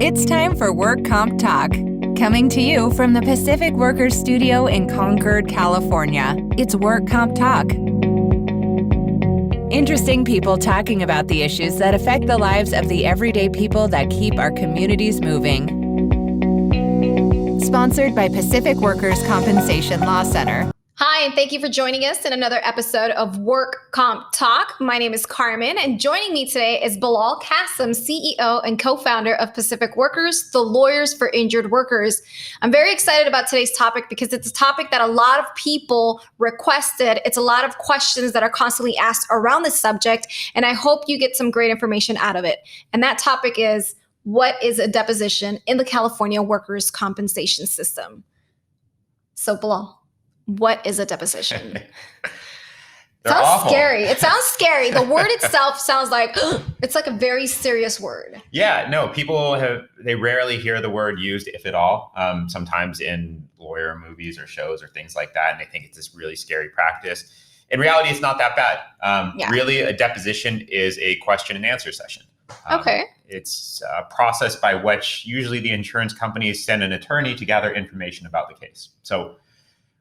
It's time for Work Comp Talk. Coming to you from the Pacific Workers Studio in Concord, California. It's Work Comp Talk. Interesting people talking about the issues that affect the lives of the everyday people that keep our communities moving. Sponsored by Pacific Workers Compensation Law Center. Hi, and thank you for joining us in another episode of Work Comp Talk. My name is Carmen, and joining me today is Bilal Qasim, CEO and co-founder of Pacific Workers, the Lawyers for Injured Workers. I'm very excited about today's topic because it's a topic that a lot of people requested. It's a lot of questions that are constantly asked around this subject, and I hope you get some great information out of it. And that topic is, what is a deposition in the California workers' compensation system? So, Bilal, what is a deposition? Sounds awful. Scary. It sounds scary. The word itself sounds like it's like a very serious word. Yeah, no, they rarely hear the word used, if at all. Sometimes in lawyer movies or shows or things like that, and they think it's this really scary practice. In reality, it's not that bad. Really, a deposition is a question and answer session. Okay. It's a process by which usually the insurance companies send an attorney to gather information about the case. So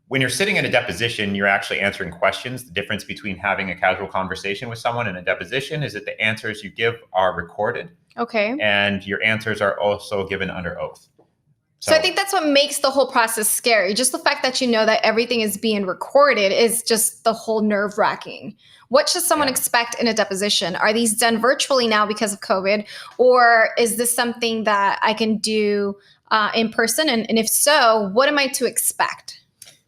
when you're sitting in a deposition, you're actually answering questions. The difference between having a casual conversation with someone and a deposition is that the answers you give are recorded. Okay. And your answers are also given under oath. So I think that's what makes the whole process scary. Just the fact that you know that everything is being recorded is just the whole nerve-wracking. What should someone expect in a deposition? Are these done virtually now because of COVID? Or is this something that I can do in person? And if so, what am I to expect?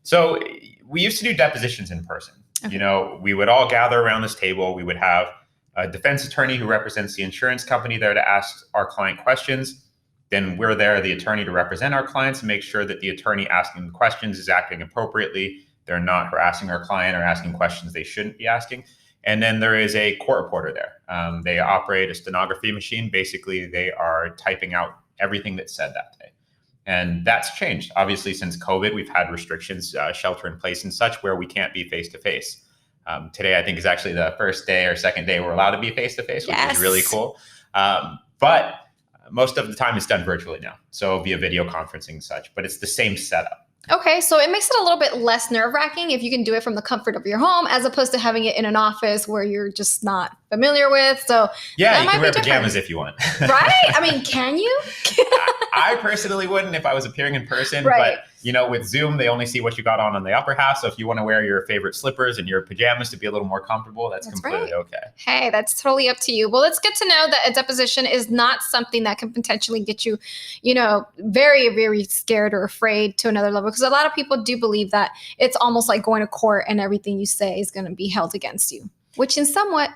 So we used to do depositions in person. Okay. You know, we would all gather around this table. We would have a defense attorney who represents the insurance company there to ask our client questions. Then we're there, the attorney, to represent our clients and make sure that the attorney asking the questions is acting appropriately. They're not harassing our client or asking questions they shouldn't be asking. And then there is a court reporter there. They operate a stenography machine. Basically, they are typing out everything that's said that day. And that's changed. Obviously, since COVID, we've had restrictions, shelter in place and such, where we can't be face-to-face. Today, I think, is actually the first day or second day we're allowed to be face-to-face, which is really cool. But most of the time it's done virtually now. So via video conferencing and such, but it's the same setup. Okay, so it makes it a little bit less nerve-wracking if you can do it from the comfort of your home, as opposed to having it in an office where you're just not familiar with. So yeah, you can wear pajamas if you want. Right? I mean, can you? I personally wouldn't if I was appearing in person, right. But you know, with Zoom, they only see what you got on the upper half. So if you want to wear your favorite slippers and your pajamas to be a little more comfortable, that's completely okay. Hey, that's totally up to you. Well, it's good to know that a deposition is not something that can potentially get you, you know, very, very scared or afraid to another level. Because a lot of people do believe that it's almost like going to court and everything you say is going to be held against you, which in somewhat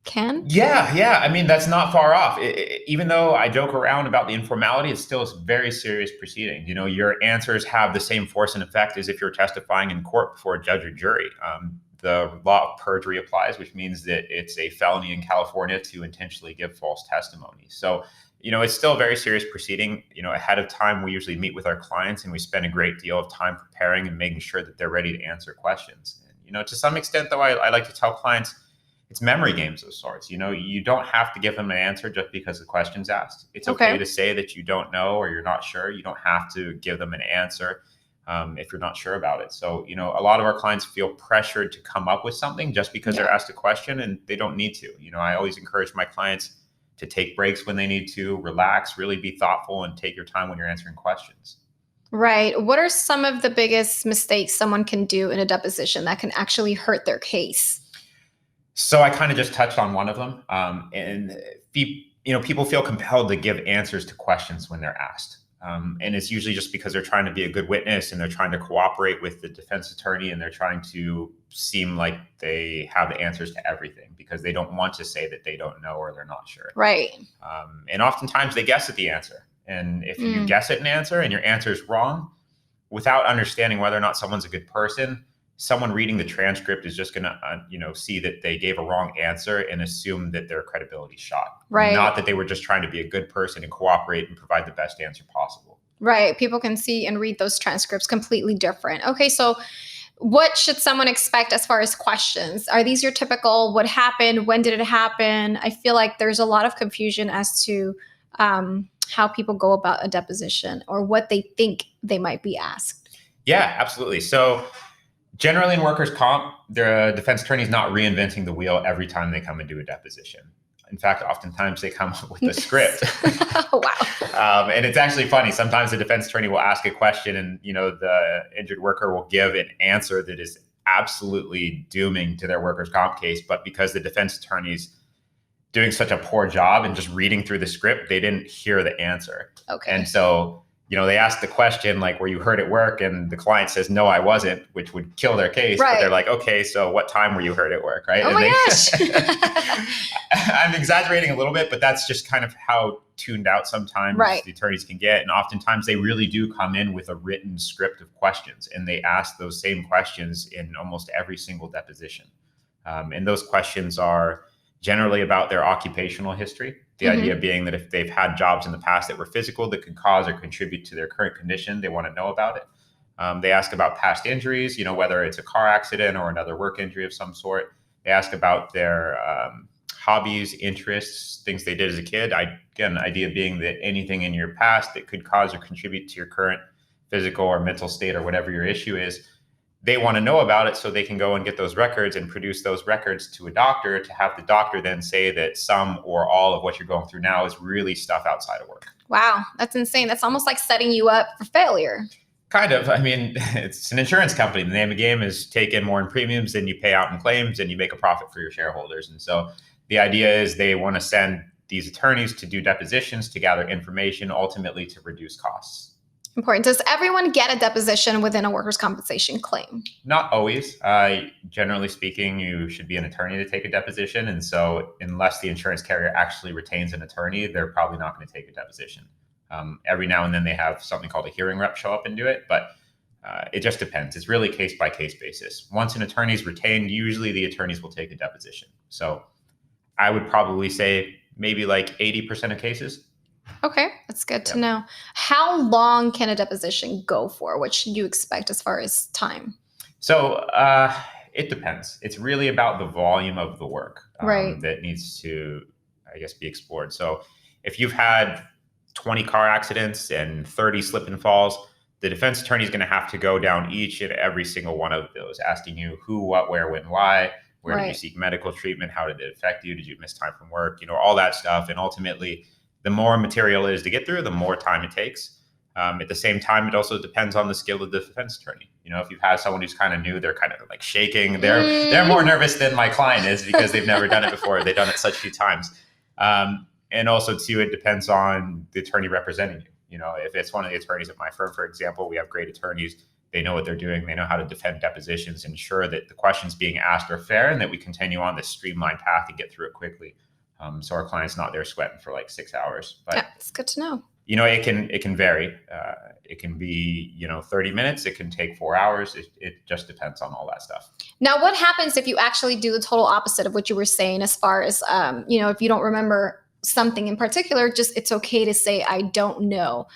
can. Yeah. I mean, that's not far off. Even though I joke around about the informality, it's still a very serious proceeding. You know, your answers have the same force and effect as if you're testifying in court before a judge or jury. The law of perjury applies, which means that it's a felony in California to intentionally give false testimony. So, you know, it's still a very serious proceeding. You know, ahead of time, we usually meet with our clients and we spend a great deal of time preparing and making sure that they're ready to answer questions. And, you know, to some extent, though, I like to tell clients, it's memory games of sorts. You know, you don't have to give them an answer just because the question's asked. It's okay to say that you don't know or you're not sure. You don't have to give them an answer if you're not sure about it. So, you know, a lot of our clients feel pressured to come up with something just because they're asked a question, and they don't need to. You know, I always encourage my clients to take breaks when they need to, relax, really be thoughtful, and take your time when you're answering questions. Right. What are some of the biggest mistakes someone can do in a deposition that can actually hurt their case? So I kind of just touched on one of them. People feel compelled to give answers to questions when they're asked. And it's usually just because they're trying to be a good witness and they're trying to cooperate with the defense attorney, and they're trying to seem like they have the answers to everything because they don't want to say that they don't know or they're not sure. Right. And oftentimes they guess at the answer. And if you guess at an answer and your answer is wrong, without understanding whether or not someone's a good person, someone reading the transcript is just going to, see that they gave a wrong answer and assume that their credibility shot. Right. Not that they were just trying to be a good person and cooperate and provide the best answer possible. Right. People can see and read those transcripts completely different. Okay. So what should someone expect as far as questions? Are these your typical, what happened? When did it happen? I feel like there's a lot of confusion as to how people go about a deposition or what they think they might be asked? Yeah, absolutely. So generally in workers' comp, the defense attorney is not reinventing the wheel every time they come and do a deposition. In fact, oftentimes they come up with a script. Wow. And it's actually funny. Sometimes the defense attorney will ask a question and, the injured worker will give an answer that is absolutely dooming to their workers' comp case. But because the defense attorney's doing such a poor job and just reading through the script, they didn't hear the answer. Okay. And so, they ask the question, like, were you hurt at work? And the client says, no, I wasn't, which would kill their case. Right. But they're like, okay, so what time were you hurt at work? Right. Oh my gosh. I'm exaggerating a little bit, but that's just kind of how tuned out sometimes the attorneys can get. And oftentimes they really do come in with a written script of questions, and they ask those same questions in almost every single deposition. And those questions are generally about their occupational history. The idea being that if they've had jobs in the past that were physical that could cause or contribute to their current condition, they want to know about it. They ask about past injuries, whether it's a car accident or another work injury of some sort. They ask about their hobbies, interests, things they did as a kid. Again, the idea being that anything in your past that could cause or contribute to your current physical or mental state or whatever your issue is, they want to know about it so they can go and get those records and produce those records to a doctor to have the doctor then say that some or all of what you're going through now is really stuff outside of work. Wow, that's insane. That's almost like setting you up for failure. Kind of. I mean, it's an insurance company. The name of the game is take in more in premiums than you pay out in claims, and you make a profit for your shareholders. And so the idea is they want to send these attorneys to do depositions, to gather information, ultimately to reduce costs. Important. Does everyone get a deposition within a workers' compensation claim? Not always. Generally speaking, you should be an attorney to take a deposition. And so unless the insurance carrier actually retains an attorney, they're probably not going to take a deposition. Every now and then they have something called a hearing rep show up and do it, but it just depends. It's really case by case basis. Once an attorney is retained, usually the attorneys will take a deposition. So I would probably say maybe like 80% of cases. Okay, that's good to know. How long can a deposition go for? What should you expect as far as time? So it depends. It's really about the volume of the work that needs to, I guess, be explored. So if you've had 20 car accidents and 30 slip and falls, the defense attorney is going to have to go down each and every single one of those, asking you who, what, where, when, why. Where did you seek medical treatment? How did it affect you? Did you miss time from work? All that stuff. And ultimately, the more material it is to get through, the more time it takes. At the same time, it also depends on the skill of the defense attorney. If you've had someone who's kind of new, they're kind of like shaking. They're more nervous than my client is because they've never done it before. They've done it such few times. And also, too, it depends on the attorney representing you. If it's one of the attorneys at my firm, for example, we have great attorneys. They know what they're doing. They know how to defend depositions, ensure that the questions being asked are fair, and that we continue on this streamlined path and get through it quickly. So our client's not there sweating for like 6 hours. But it's good to know. It can vary. It can be 30 minutes. It can take 4 hours. It just depends on all that stuff. Now, what happens if you actually do the total opposite of what you were saying? As far as if you don't remember something in particular, just it's okay to say I don't know.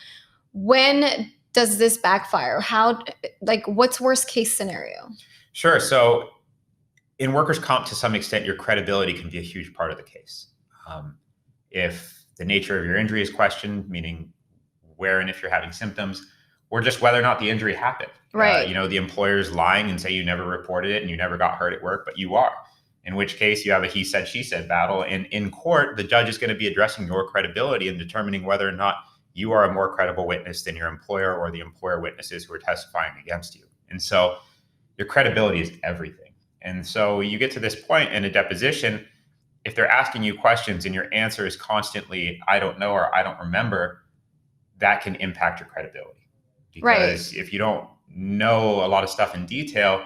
When does this backfire? What's worst case scenario? Sure. So in workers' comp, to some extent, your credibility can be a huge part of the case. If the nature of your injury is questioned, meaning where and if you're having symptoms, or just whether or not the injury happened. Right. The employer's lying and say you never reported it and you never got hurt at work, but you are. In which case you have a he said, she said battle. And in court, the judge is going to be addressing your credibility and determining whether or not you are a more credible witness than your employer or the employer witnesses who are testifying against you. And so your credibility is everything. And so you get to this point in a deposition, if they're asking you questions and your answer is constantly, I don't know, or I don't remember, that can impact your credibility. Because if you don't know a lot of stuff in detail,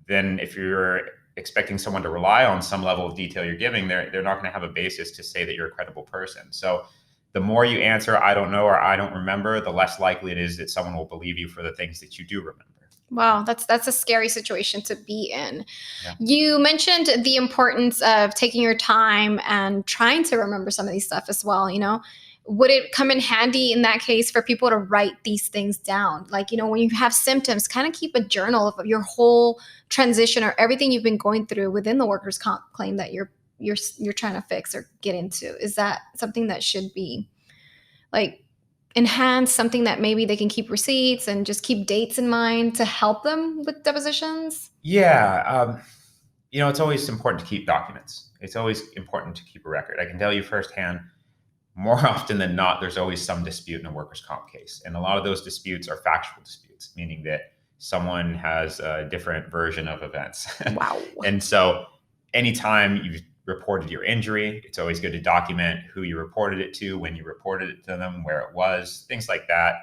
then if you're expecting someone to rely on some level of detail you're giving, they're not going to have a basis to say that you're a credible person. So the more you answer, I don't know, or I don't remember, the less likely it is that someone will believe you for the things that you do remember. Wow, that's a scary situation to be in. Yeah. You mentioned the importance of taking your time and trying to remember some of these stuff as well. Would it come in handy in that case for people to write these things down? When you have symptoms, kind of keep a journal of your whole transition or everything you've been going through within the workers' comp claim that you're trying to fix or get into. Is that something that should be like enhance something that maybe they can keep receipts and just keep dates in mind to help them with depositions? Yeah. It's always important to keep documents. It's always important to keep a record. I can tell you firsthand, more often than not, there's always some dispute in a workers' comp case. And a lot of those disputes are factual disputes, meaning that someone has a different version of events. Wow. And so anytime you've reported your injury, it's always good to document who you reported it to, when you reported it to them, where it was, things like that.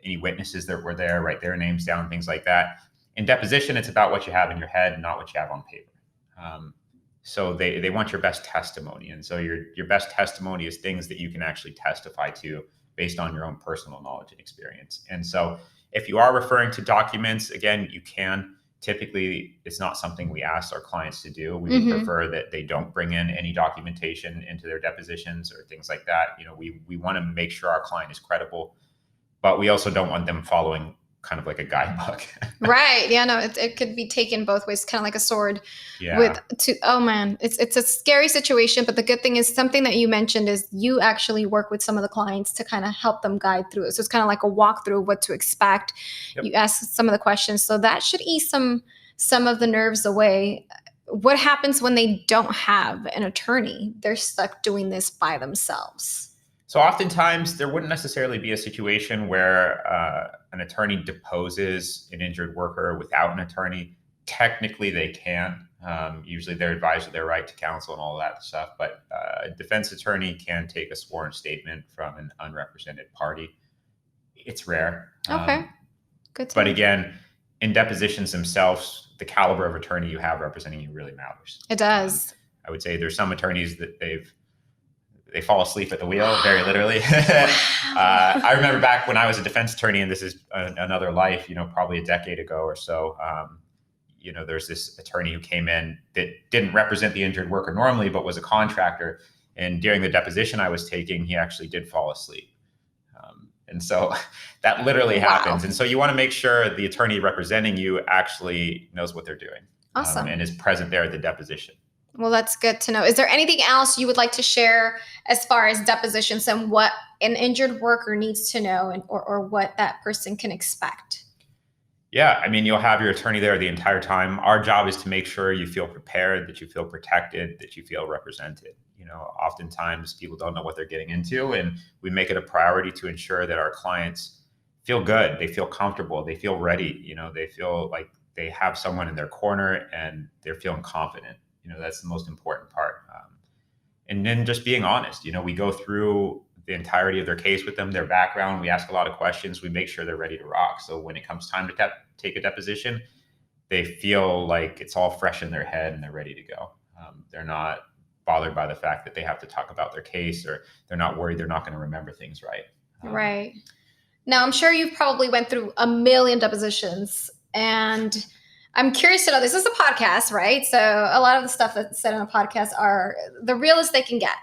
Any witnesses that were there, write their names down, things like that. In deposition, it's about what you have in your head, not what you have on paper. So they want your best testimony. And so your best testimony is things that you can actually testify to based on your own personal knowledge and experience. And so if you are referring to documents, again, you can. Typically, it's not something we ask our clients to do. We prefer that they don't bring in any documentation into their depositions or things like that. We want to make sure our client is credible, but we also don't want them following kind of like a guidebook. Right. Yeah, no, it could be taken both ways, kind of like a sword. Yeah. Oh man, it's a scary situation, but the good thing is something that you mentioned is you actually work with some of the clients to kind of help them guide through it. So it's kind of like a walkthrough of what to expect. Yep. You ask some of the questions, so that should ease some of the nerves away. What happens when they don't have an attorney? They're stuck doing this by themselves. So oftentimes there wouldn't necessarily be a situation where an attorney deposes an injured worker without an attorney. Technically, they can. Usually they're advised of their right to counsel and all that stuff. But a defense attorney can take a sworn statement from an unrepresented party. It's rare. Okay. Good to But know. again, in depositions themselves, the caliber of attorney you have representing you really matters. It does. I would say there's some attorneys that they fall asleep at the wheel, very literally. I remember back when I was a defense attorney, and this is another life, probably a decade ago or so. There's this attorney who came in that didn't represent the injured worker normally, but was a contractor. And during the deposition I was taking, he actually did fall asleep. And so that literally happens. And so you want to make sure the attorney representing you actually knows what they're doing. Awesome. And is present there at the deposition. Well, that's good to know. Is there anything else you would like to share as far as depositions and what an injured worker needs to know or what that person can expect? Yeah, you'll have your attorney there the entire time. Our job is to make sure you feel prepared, that you feel protected, that you feel represented. Oftentimes people don't know what they're getting into, and we make it a priority to ensure that our clients feel good, they feel comfortable, they feel ready, they feel like they have someone in their corner and they're feeling confident. That's the most important part. And then just being honest, we go through the entirety of their case with them, their background. We ask a lot of questions. We make sure they're ready to rock. So when it comes time to take a deposition, they feel like it's all fresh in their head and they're ready to go. They're not bothered by the fact that they have to talk about their case, or they're not worried they're not going to remember things right. Right. Now, I'm sure you've probably went through a million depositions, and I'm curious to know, this is a podcast, right? So a lot of the stuff that's said on a podcast are the realest they can get.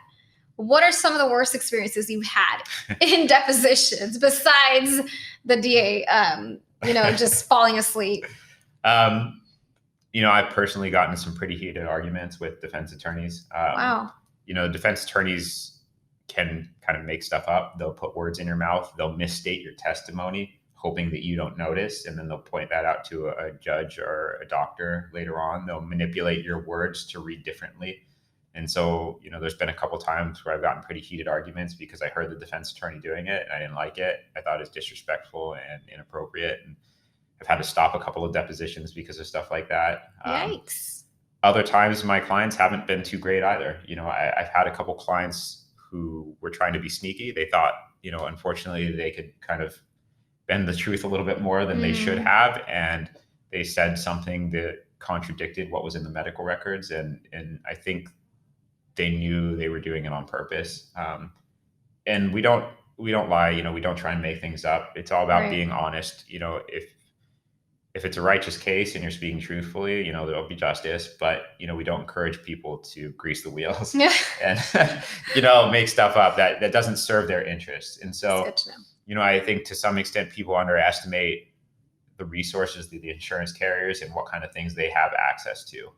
What are some of the worst experiences you've had in depositions besides the DA, just falling asleep? I've personally gotten some pretty heated arguments with defense attorneys. Wow. Defense attorneys can kind of make stuff up. They'll put words in your mouth. They'll misstate your testimony, hoping that you don't notice. And then they'll point that out to a judge or a doctor later on. They'll manipulate your words to read differently. And so, there's been a couple times where I've gotten pretty heated arguments because I heard the defense attorney doing it and I didn't like it. I thought it was disrespectful and inappropriate. And I've had to stop a couple of depositions because of stuff like that. Yikes. Other times my clients haven't been too great either. I've had a couple clients who were trying to be sneaky. They thought, unfortunately they could kind of bend the truth a little bit more than they should have. And they said something that contradicted what was in the medical records. And I think they knew they were doing it on purpose. And we don't lie, we don't try and make things up. It's all about being honest. If it's a righteous case and you're speaking truthfully, there'll be justice, but, we don't encourage people to grease the wheels and, make stuff up that doesn't serve their interests. And so, I think to some extent people underestimate the resources of the insurance carriers and what kind of things they have access to.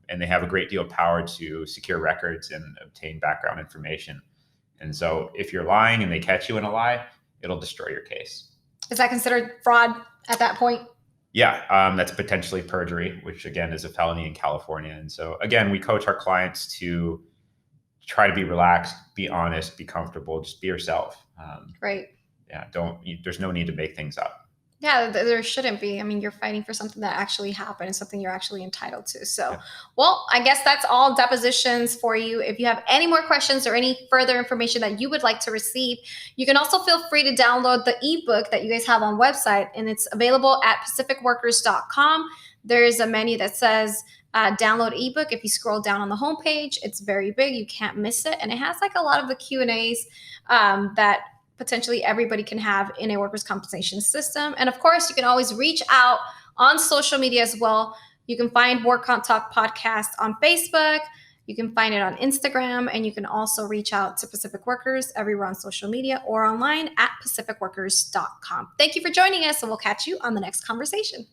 And they have a great deal of power to secure records and obtain background information. And so if you're lying and they catch you in a lie, it'll destroy your case. Is that considered fraud at that point? Yeah, that's potentially perjury, which again is a felony in California. And so again, we coach our clients to try to be relaxed, be honest, be comfortable, just be yourself. Right. Yeah, there's no need to make things up. Yeah, there shouldn't be. I mean, you're fighting for something that actually happened, something you're actually entitled to. So, Yeah. well, I guess that's all depositions for you. If you have any more questions or any further information that you would like to receive, you can also feel free to download the ebook that you guys have on website, and it's available at pacificworkers.com. There is a menu that says download ebook. If you scroll down on the homepage, it's very big. You can't miss it. And it has like a lot of the Q&As that potentially everybody can have in a workers' compensation system. And of course, you can always reach out on social media as well. You can find Work Comp Talk Podcast on Facebook. You can find it on Instagram, and you can also reach out to Pacific Workers everywhere on social media or online at pacificworkers.com. Thank you for joining us, and we'll catch you on the next conversation.